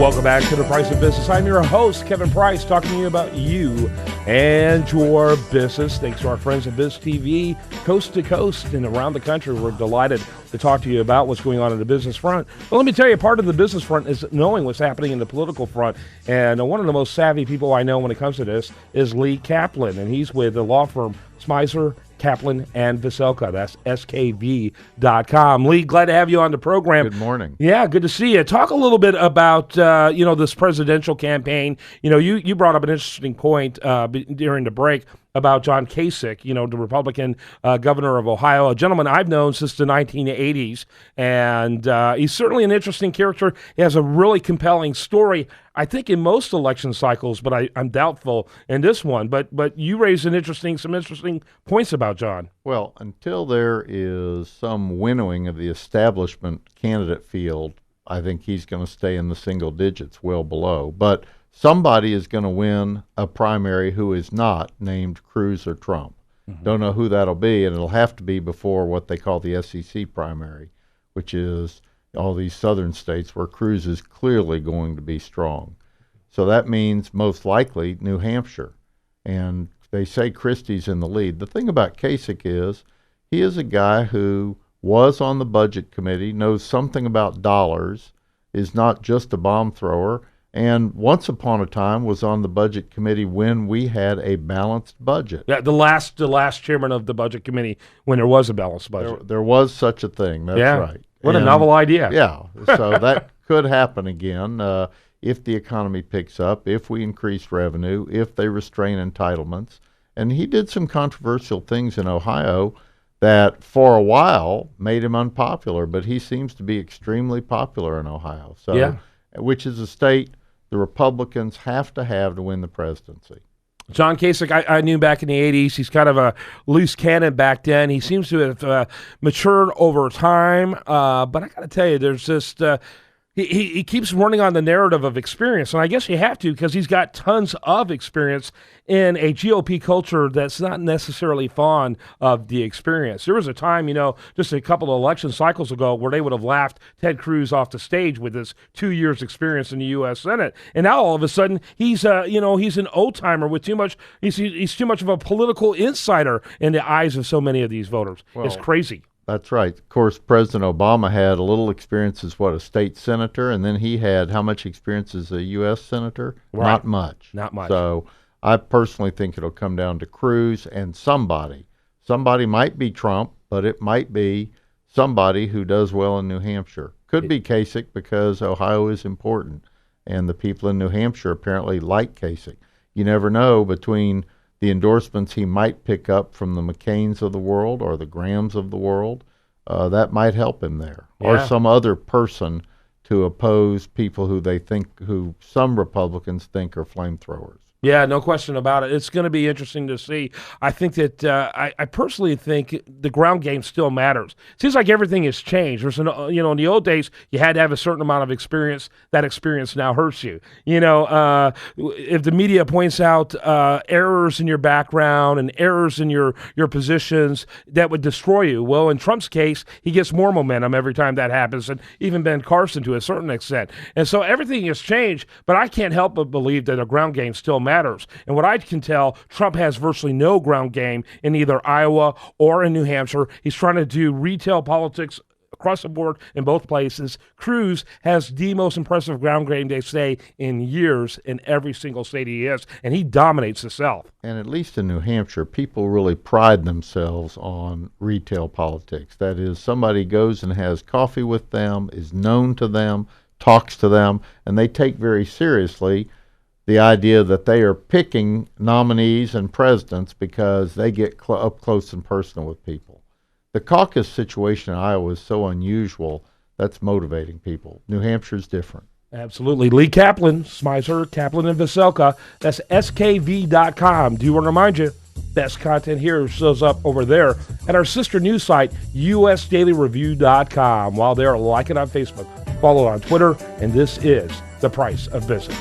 Welcome back to The Price of Business. I'm your host, Kevin Price, talking to you about you and your business. Thanks to our friends at Biz TV, coast to coast and around the country. We're delighted to talk to you about what's going on in the business front. Well, let me tell you, part of the business front is knowing what's happening in the political front. And one of the most savvy people I know when it comes to this is Lee Kaplan, and he's with the law firm Smizer, Kaplan, and Veselka. That's skv.com. Lee, glad to have you on the program. Good morning. Yeah, good to see you. Talk a little bit about, this presidential campaign. You brought up an interesting point during the break about John Kasich, the Republican governor of Ohio, a gentleman I've known since the 1980s. And he's certainly an interesting character. He has a really compelling story, I think, in most election cycles, but I'm doubtful in this one. But you raised some interesting points about John. Well, until there is some winnowing of the establishment candidate field, I think he's going to stay in the single digits, well below. But somebody is going to win a primary who is not named Cruz or Trump. Mm-hmm. Don't know who that'll be, and it'll have to be before what they call the SEC primary, which is all these southern states where Cruz is clearly going to be strong. So that means most likely New Hampshire. And they say Christie's in the lead. The thing about Kasich is he is a guy who was on the budget committee, knows something about dollars, is not just a bomb thrower, and once upon a time was on the budget committee when we had a balanced budget. Yeah, the last chairman of the budget committee when there was a balanced budget. There was such a thing. That's right. What a novel idea. Yeah. So that could happen again if the economy picks up, if we increase revenue, if they restrain entitlements. And he did some controversial things in Ohio that for a while made him unpopular, but he seems to be extremely popular in Ohio. So, which is a state the Republicans have to win the presidency. John Kasich, I knew back in the 80s. He's kind of a loose cannon back then. He seems to have matured over time. But I got to tell you, there's just he keeps running on the narrative of experience. And I guess you have to, because he's got tons of experience in a GOP culture that's not necessarily fond of the experience. There was a time, just a couple of election cycles ago where they would have laughed Ted Cruz off the stage with his 2 years experience in the U.S. Senate. And now all of a sudden he's an old timer with too much. He's too much of a political insider in the eyes of so many of these voters. Well, it's crazy. That's right. Of course, President Obama had a little experience as a state senator, and then he had how much experience as a U.S. senator? Right. Not much. Not much. So I personally think it'll come down to Cruz and somebody. Somebody might be Trump, but it might be somebody who does well in New Hampshire. Could be Kasich because Ohio is important, and the people in New Hampshire apparently like Kasich. You never know between the endorsements he might pick up from the McCains of the world or the Grahams of the world, that might help him there. Yeah. Or some other person to oppose people who some Republicans think are flamethrowers. Yeah, no question about it. It's going to be interesting to see. I think that I personally think the ground game still matters. It seems like everything has changed. There's in the old days you had to have a certain amount of experience. That experience now hurts you. If the media points out errors in your background and errors in your positions, that would destroy you. Well, in Trump's case, he gets more momentum every time that happens, and even Ben Carson to a certain extent. And so everything has changed, but I can't help but believe that a ground game still matters. And what I can tell, Trump has virtually no ground game in either Iowa or in New Hampshire. He's trying to do retail politics across the board in both places. Cruz has the most impressive ground game, they say, in years in every single state he is, and he dominates the South. And at least in New Hampshire, people really pride themselves on retail politics. That is, somebody goes and has coffee with them, is known to them, talks to them, and they take very seriously the idea that they are picking nominees and presidents because they get up close and personal with people. The caucus situation in Iowa is so unusual, that's motivating people. New Hampshire's different. Absolutely. Lee Kaplan, Smizer, Kaplan, and Veselka. That's skv.com. Do want to remind you, best content here shows up over there at our sister news site, usdailyreview.com. While there, like it on Facebook, follow it on Twitter, and this is The Price of Business.